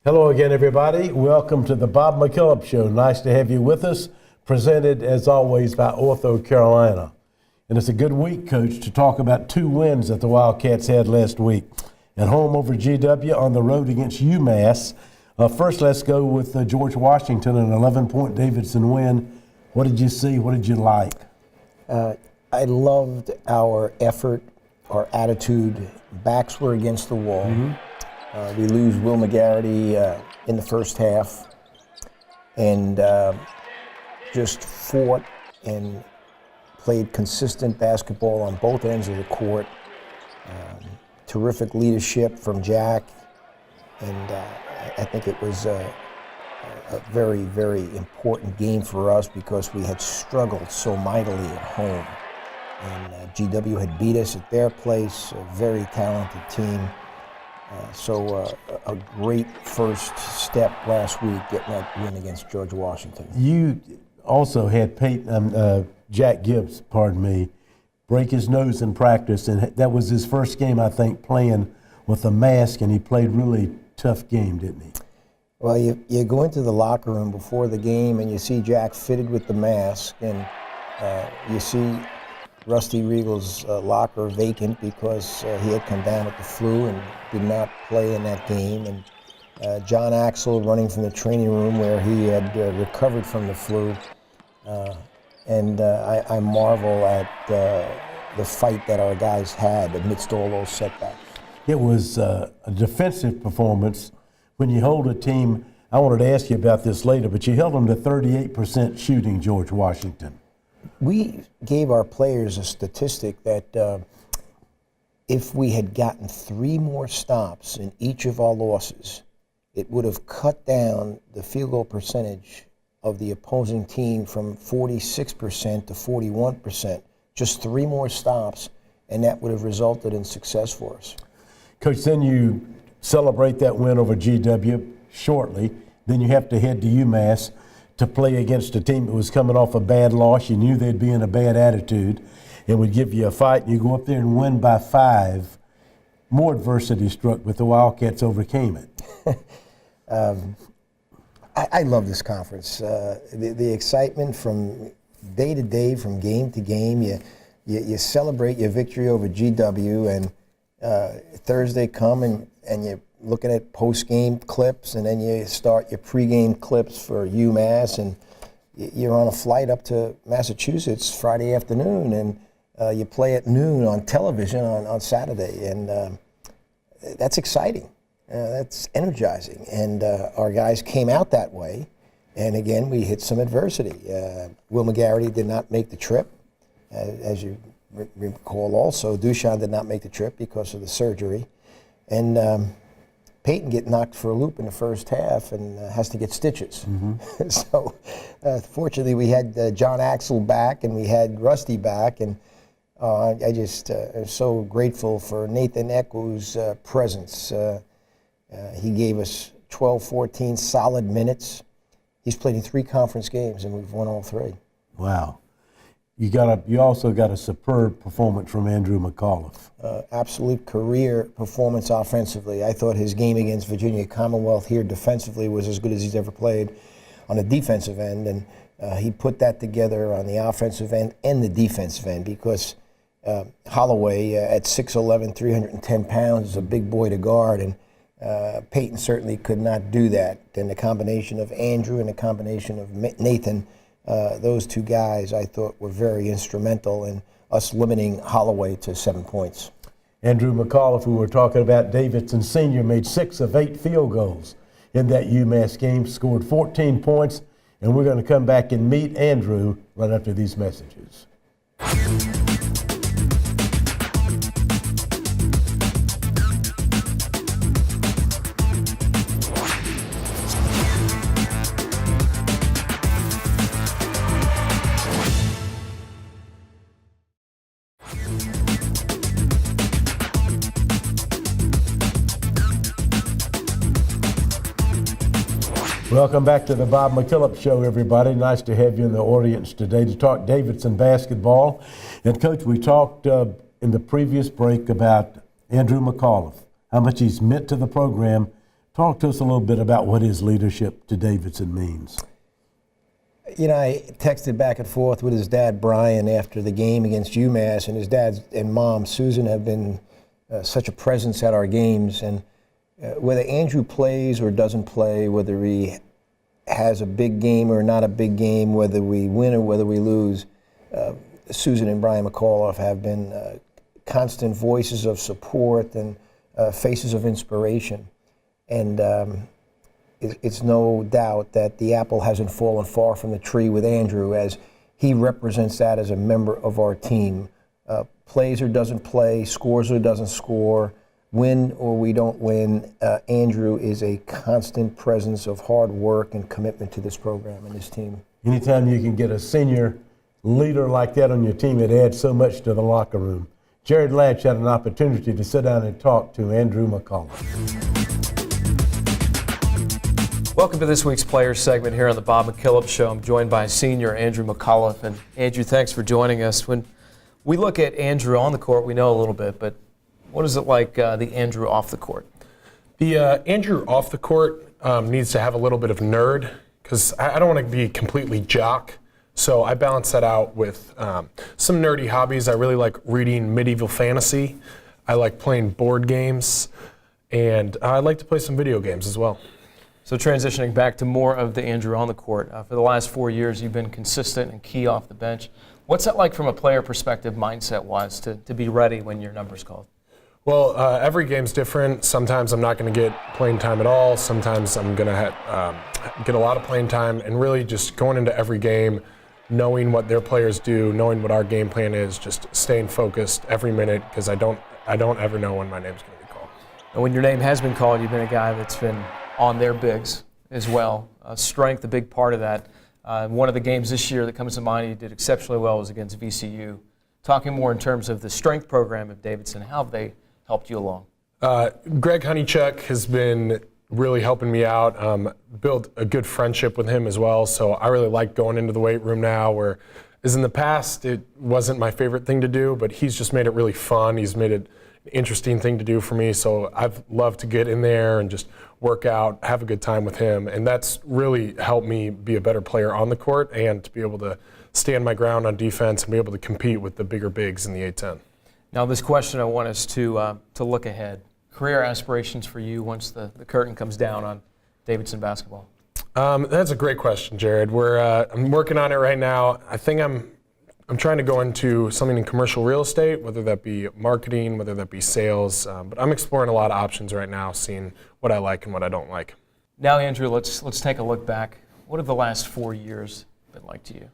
Hello again, everybody. Welcome to the Bob McKillop Show. Nice to have you with us. Presented, as always, by OrthoCarolina. And it's a good week, Coach, to talk about two wins that the Wildcats had last week. At home over GW, on the road against UMass. First, let's go with George Washington, an 11-point Davidson win. What did you see? What did you like? I loved our effort, our attitude. Backs were against the wall. We lose Will McGarity in the first half, and just fought and played consistent basketball on both ends of the court. Terrific leadership from Jack, and I think it was a very, very important game for us because we had struggled so mightily at home. And GW had beat us at their place, a very talented team. So a great first step last week getting that win against George Washington. You also had Jack Gibbs, break his nose in practice, and that was his first game, I think, playing with a mask, and he played really tough game, didn't he? Well, you go into the locker room before the game, and you see Jack fitted with the mask, and you see Rusty Riegel's locker vacant because he had come down with the flu and did not play in that game. And John Axel running from the training room where he had recovered from the flu. And I marvel at the fight that our guys had amidst all those setbacks. It was a defensive performance. When you hold a team, I wanted to ask you about this later, but you held them to 38% shooting, George Washington. We gave our players a statistic that if we had gotten 3 more stops in each of our losses, it would have cut down the field goal percentage of the opposing team from 46% to 41%. Just 3 more stops, and that would have resulted in success for us. Coach, then you celebrate that win over GW shortly. Then you have to head to UMass to play against a team that was coming off a bad loss. You knew they'd be in a bad attitude and would give you a fight, and you go up there and win by 5. More adversity struck, but the Wildcats overcame it. I love this conference. The excitement from day to day, from game to game. You celebrate your victory over GW, and Thursday come and you're looking at post-game clips, and then you start your pre-game clips for UMass, and you're on a flight up to Massachusetts Friday afternoon, and you play at noon on television on Saturday, and that's exciting. That's energizing, and our guys came out that way, and again, we hit some adversity. Will McGarity did not make the trip, as you recall also. Dushan did not make the trip because of the surgery, and Peyton get knocked for a loop in the first half and has to get stitches. So fortunately we had John Axel back and we had Rusty back, and I just am so grateful for Nathan Eku's presence. He gave us 12, 14 solid minutes. He's played in 3 conference games and we've won all 3. Wow. You also got a superb performance from Andrew McAuliffe. Absolute career performance offensively. I thought his game against Virginia Commonwealth here defensively was as good as he's ever played on the defensive end, and he put that together on the offensive end and the defensive end because Holloway at 6'11", 310 pounds is a big boy to guard, and Peyton certainly could not do that. And the combination of Andrew and the combination of Nathan, those 2 guys I thought were very instrumental in us limiting Holloway to 7 points. Andrew McAuliffe, who we're talking about, Davidson Sr., made 6 of 8 field goals in that UMass game, scored 14 points, and we're going to come back and meet Andrew right after these messages. Welcome back to the Bob McKillop Show, everybody. Nice to have you in the audience today to talk Davidson basketball. And, Coach, we talked in the previous break about Andrew McAuliffe, how much he's meant to the program, Talk to us a little bit about what his leadership to Davidson means. You know, I texted back and forth with his dad, Brian, after the game against UMass, and his dad and mom, Susan, have been such a presence at our games. And whether Andrew plays or doesn't play, whether he has a big game or not a big game, whether we win or whether we lose, Susan and Brian McAuliffe have been constant voices of support and faces of inspiration. And it's no doubt that the apple hasn't fallen far from the tree with Andrew, as he represents that as a member of our team. Plays or doesn't play, scores or doesn't score, win or we don't win, Andrew is a constant presence of hard work and commitment to this program and this team. Anytime you can get a senior leader like that on your team, it adds so much to the locker room. Jared Latch had an opportunity to sit down and talk to Andrew McAuliffe. Welcome to this week's Players segment here on the Bob McKillop Show. I'm joined by senior Andrew McAuliffe. And Andrew, thanks for joining us. When we look at Andrew on the court, we know a little bit, but what is it like the Andrew off the court? The Andrew off the court needs to have a little bit of nerd, because I don't want to be completely jock. So I balance that out with some nerdy hobbies. I really like reading medieval fantasy. I like playing board games, and I like to play some video games as well. So transitioning back to more of the Andrew on the court, for the last 4 years you've been consistent and key off the bench. What's that like from a player perspective, mindset-wise, to be ready when your number's called? Well, every game's different. Sometimes I'm not going to get playing time at all. Sometimes I'm going to get a lot of playing time, and really just going into every game, knowing what their players do, knowing what our game plan is, just staying focused every minute, because I don't ever know when my name's going to be called. And when your name has been called, you've been a guy that's been on their bigs as well. Strength, a big part of that. One of the games this year that comes to mind you did exceptionally well was against VCU. Talking more in terms of the strength program of Davidson, how have they helped you along? Greg Honeychuck has been really helping me out. Built a good friendship with him as well, so I really like going into the weight room now, where as in the past it wasn't my favorite thing to do, but he's just made it really fun. He's made it an interesting thing to do for me, so I've loved to get in there and just work out, have a good time with him, and that's really helped me be a better player on the court and to be able to stand my ground on defense and be able to compete with the bigger bigs in the A-10. Now this question, I want us to look ahead. Career aspirations for you once the curtain comes down on Davidson basketball? That's a great question, Jared. I'm working on it right now. I think I'm trying to go into something in commercial real estate, whether that be marketing, whether that be sales. But I'm exploring a lot of options right now, seeing what I like and what I don't like. Now, Andrew, let's take a look back. What have the last 4 years been like to you?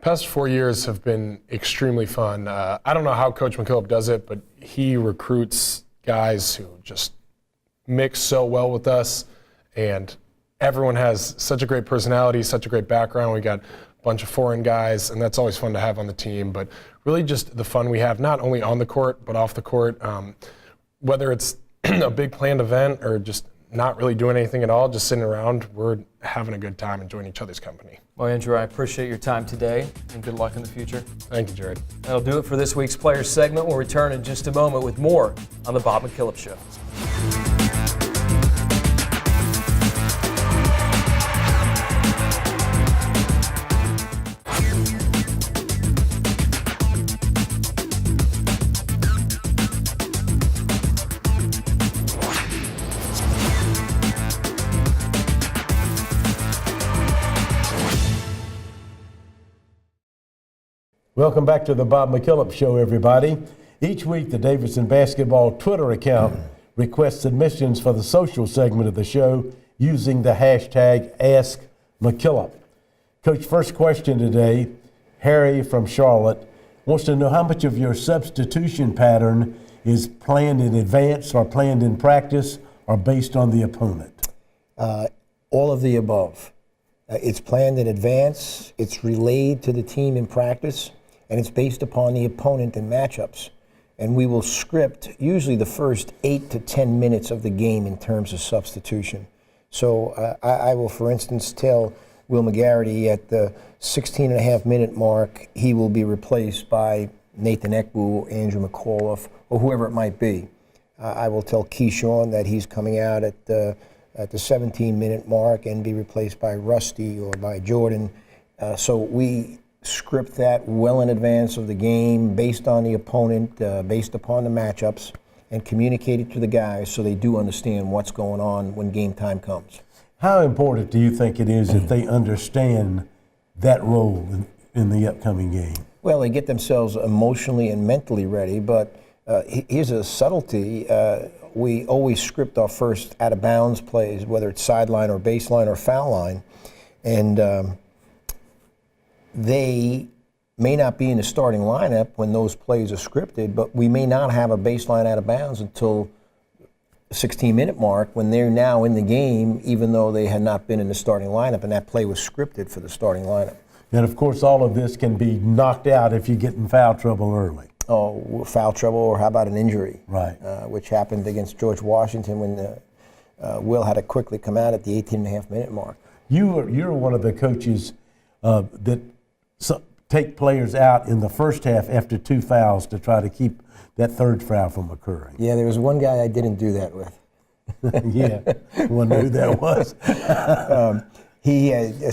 Past 4 years have been extremely fun. I don't know how Coach McKillop does it, but he recruits guys who just mix so well with us, and everyone has such a great personality, such a great background. We got a bunch of foreign guys, and that's always fun to have on the team. But really just the fun we have, not only on the court, but off the court. Whether it's a big planned event or just not really doing anything at all, just sitting around, we're having a good time enjoying each other's company. Well, Andrew, I appreciate your time today, and good luck in the future. Thank you, Jared. That'll do it for this week's Players segment. We'll return in just a moment with more on the Bob McKillop Show. Welcome back to the Bob McKillop Show, everybody. Each week, the Davidson basketball Twitter account requests submissions for the social segment of the show using the hashtag AskMcKillop. Coach, first question today, Harry from Charlotte wants to know how much of your substitution pattern is planned in advance or planned in practice or based on the opponent? All of the above. It's planned in advance, it's relayed to the team in practice, and it's based upon the opponent and matchups. And we will script usually the first 8 to 10 minutes of the game in terms of substitution. So I will, for instance, tell Will McGarity at the 16.5-minute mark he will be replaced by Nathan Ekbu, Andrew McAuliffe, or whoever it might be. I will tell Keyshawn that he's coming out at at the 17-minute mark and be replaced by Rusty or by Jordan. So we script that well in advance of the game, based on the opponent, based upon the matchups, and communicate it to the guys so they do understand what's going on when game time comes. How important do you think it is that they understand that role in the upcoming game? Well, they get themselves emotionally and mentally ready, but here's a subtlety. We always script our first out-of-bounds plays, whether it's sideline or baseline or foul line, and they may not be in the starting lineup when those plays are scripted, but we may not have a baseline out of bounds until the 16-minute mark when they're now in the game, even though they had not been in the starting lineup, and that play was scripted for the starting lineup. And of course, all of this can be knocked out if you get in foul trouble early. Oh, foul trouble, or how about an injury? Right. Which happened against George Washington when Will had to quickly come out at the 18.5-minute mark. You're one of the coaches that take players out in the first half after 2 fouls to try to keep that third foul from occurring. Yeah, there was one guy I didn't do that with. Yeah, wonder who that was.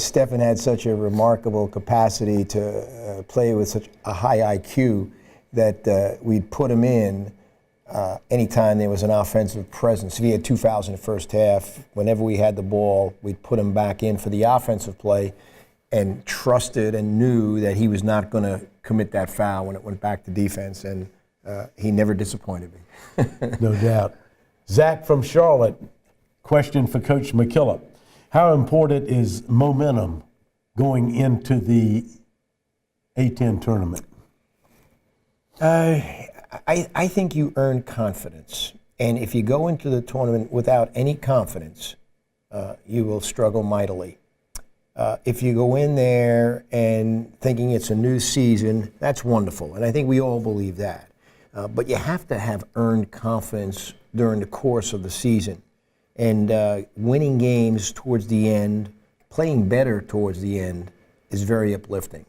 Stephen had such a remarkable capacity to play with such a high IQ that we'd put him in anytime there was an offensive presence. If he had 2 fouls in the first half, whenever we had the ball, we'd put him back in for the offensive play and trusted and knew that he was not going to commit that foul when it went back to defense, and he never disappointed me. No doubt. Zach from Charlotte, question for Coach McKillop. How important is momentum going into the A-10 tournament? I think you earn confidence, and if you go into the tournament without any confidence, you will struggle mightily. If you go in there and thinking it's a new season, that's wonderful, and I think we all believe that. But you have to have earned confidence during the course of the season. And winning games towards the end, playing better towards the end, is very uplifting.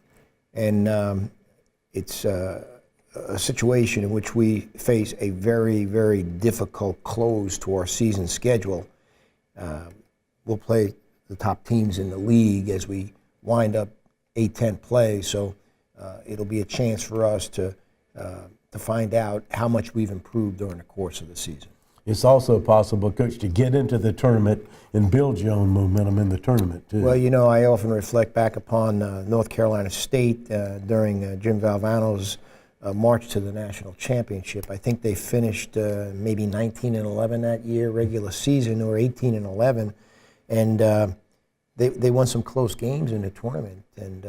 And it's a situation in which we face a very, very difficult close to our season schedule. We'll play the top teams in the league as we wind up A-10 play, so it'll be a chance for us to find out how much we've improved during the course of the season. It's also possible, Coach, to get into the tournament and build your own momentum in the tournament, too. Well, you know, I often reflect back upon North Carolina State during Jim Valvano's march to the national championship. I think they finished maybe 19-11 that year, regular season, or 18-11, and they won some close games in the tournament. And,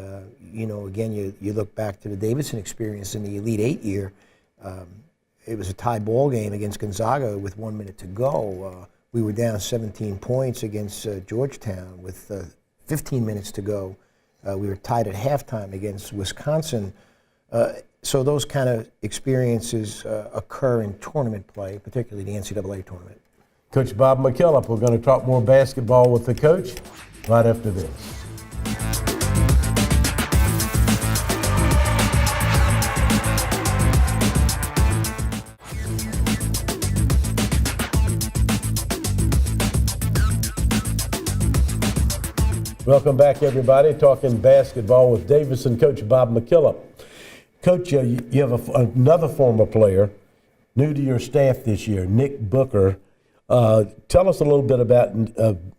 you know, again, you look back to the Davidson experience in the Elite Eight year. It was a tie ball game against Gonzaga with 1 minute to go. We were down 17 points against Georgetown with 15 minutes to go. We were tied at halftime against Wisconsin. So those kind of experiences occur in tournament play, particularly the NCAA tournament. Coach Bob McKillop, we're going to talk more basketball with the coach right after this. Welcome back, everybody. Talking basketball with Davidson coach Bob McKillop. Coach, you have another former player new to your staff this year, Nick Booker. Tell us a little bit about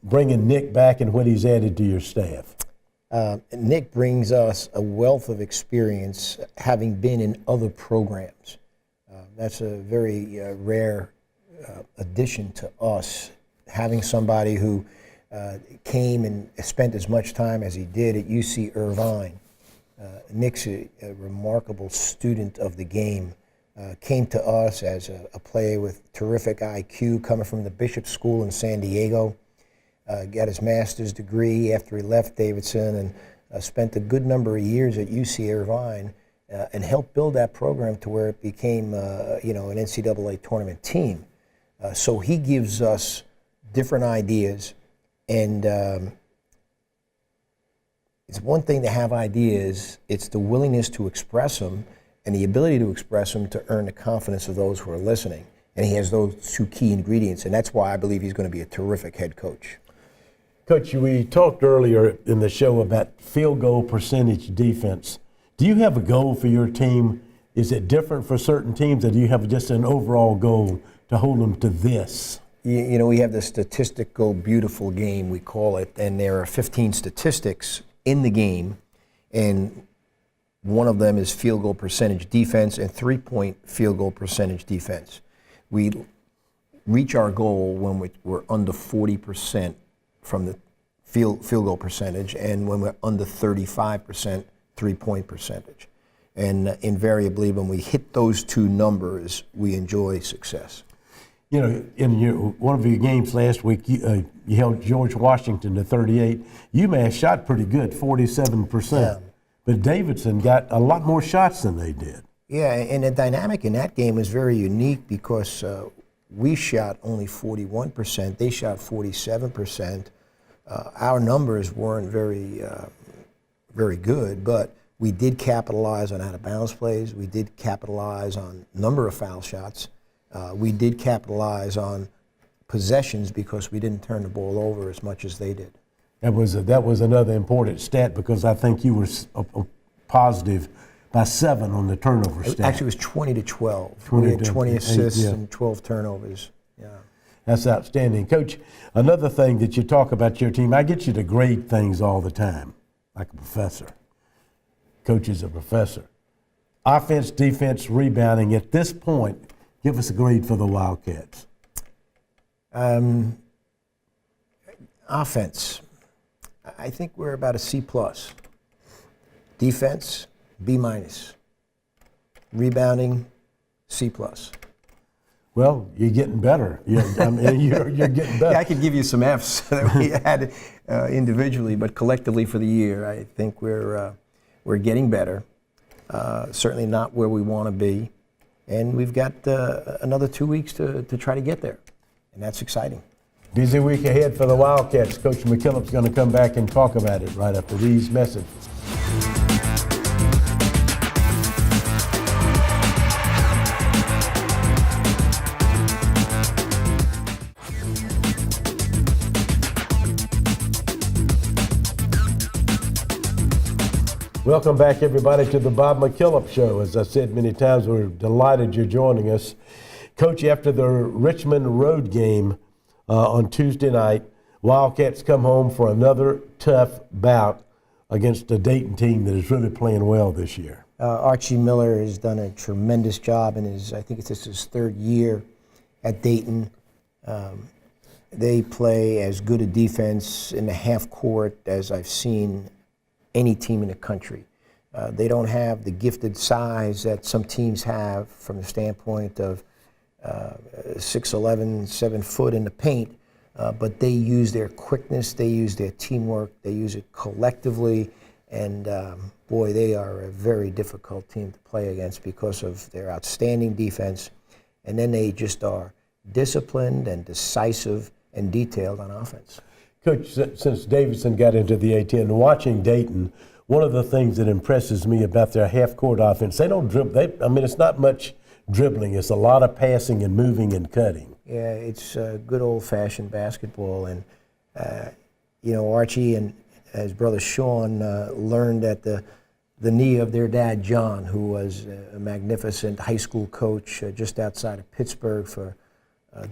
bringing Nick back and what he's added to your staff. Nick brings us a wealth of experience, having been in other programs. That's a very rare addition to us, having somebody who came and spent as much time as he did at UC Irvine. Nick's a remarkable student of the game. Came to us as a player with terrific IQ, coming from the Bishop School in San Diego. Got his master's degree after he left Davidson, and spent a good number of years at UC Irvine, and helped build that program to where it became you know, an NCAA tournament team. So he gives us different ideas. And it's one thing to have ideas, it's the willingness to express them and the ability to express them to earn the confidence of those who are listening. And he has those two key ingredients, and that's why I believe he's going to be a terrific head coach. Coach, we talked earlier in the show about field goal percentage defense. Do you have a goal for your team? Is it different for certain teams, or do you have just an overall goal to hold them to this? You know, we have the statistical beautiful game, we call it, and there are 15 statistics in the game, and one of them is field goal percentage defense and three-point field goal percentage defense. We reach our goal when we're under 40% from the field goal percentage, and when we're under 35% three-point percentage. And invariably, when we hit those two numbers, we enjoy success. You know, in one of your games last week, you held George Washington to 38. UMass shot pretty good, 47%. Yeah. But Davidson got a lot more shots than they did. Yeah, and the dynamic in that game was very unique because we shot only 41%. They shot 47%. Our numbers weren't very good, but we did capitalize on out-of-bounds plays. We did capitalize on number of foul shots. We did capitalize on possessions because we didn't turn the ball over as much as they did. That was another important stat because I think you were positive by 7 on the turnover stat. Actually, it was 20 to 12. We had 20 assists and 12 turnovers. Yeah. That's outstanding. Coach, another thing that you talk about your team, I get you to grade things all the time, like a professor. Coach is a professor. Offense, defense, rebounding. At this point, give us a grade for the Wildcats. Offense, I think we're about a C+. Defense, B-. Rebounding, C+. Well, you're getting better. You're getting better. Yeah, I could give you some Fs that we had individually, but collectively for the year, I think we're getting better. Certainly not where we want to be, and we've got another 2 weeks to try to get there, and that's exciting. Busy week ahead for the Wildcats. Coach McKillop's going to come back and talk about it right after these messages. Welcome back, everybody, to the Bob McKillop Show. As I said many times, we're delighted you're joining us. Coach, after the Richmond road game on Tuesday night, Wildcats come home for another tough bout against a Dayton team that is really playing well this year. Archie Miller has done a tremendous job in I think it's his third year at Dayton. They play as good a defense in the half court as I've seen any team in the country. They don't have the gifted size that some teams have from the standpoint of 6'11", 7 foot in the paint, but they use their quickness, they use their teamwork, they use it collectively, and boy, they are a very difficult team to play against because of their outstanding defense, and then they just are disciplined and decisive and detailed on offense. Coach, since Davidson got into the A-10, watching Dayton, one of the things that impresses me about their half-court offense, they don't dribble. It's not much dribbling. It's a lot of passing and moving and cutting. Yeah, it's good old-fashioned basketball. And, Archie and his brother Sean learned at the knee of their dad, John, who was a magnificent high school coach just outside of Pittsburgh for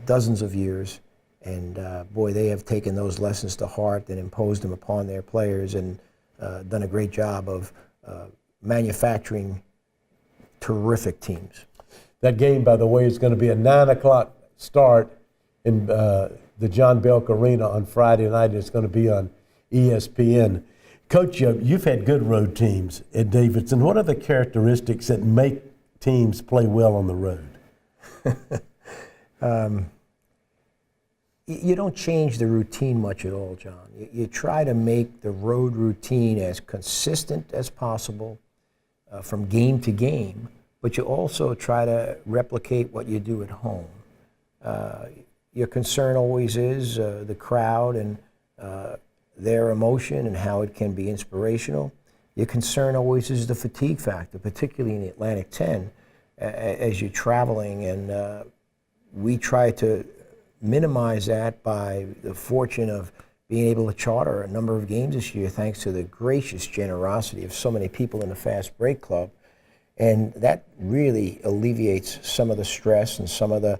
dozens of years. And, boy, they have taken those lessons to heart and imposed them upon their players and done a great job of manufacturing terrific teams. That game, by the way, is going to be a 9 o'clock start in the John Belk Arena on Friday night. It's going to be on ESPN. Coach, you've had good road teams at Davidson. What are the characteristics that make teams play well on the road? You don't change the routine much at all, John. You try to make the road routine as consistent as possible from game to game, but you also try to replicate what you do at home. Your concern always is the crowd and their emotion and how it can be inspirational. Your concern always is the fatigue factor, particularly in the Atlantic 10, as you're traveling and we try to minimize that by the fortune of being able to charter a number of games this year, thanks to the gracious generosity of so many people in the Fast Break Club. And that really alleviates some of the stress and some of the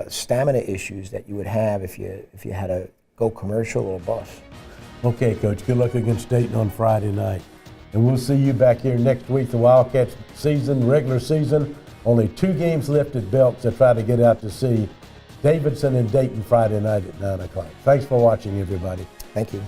stamina issues that you would have if you had to go commercial or bust. Okay, Coach, good luck against Dayton on Friday night. And we'll see you back here next week. The Wildcats season, regular season, only 2 games left at belts to try to get out to see Davidson and Dayton Friday night at 9 o'clock. Thanks for watching, everybody. Thank you.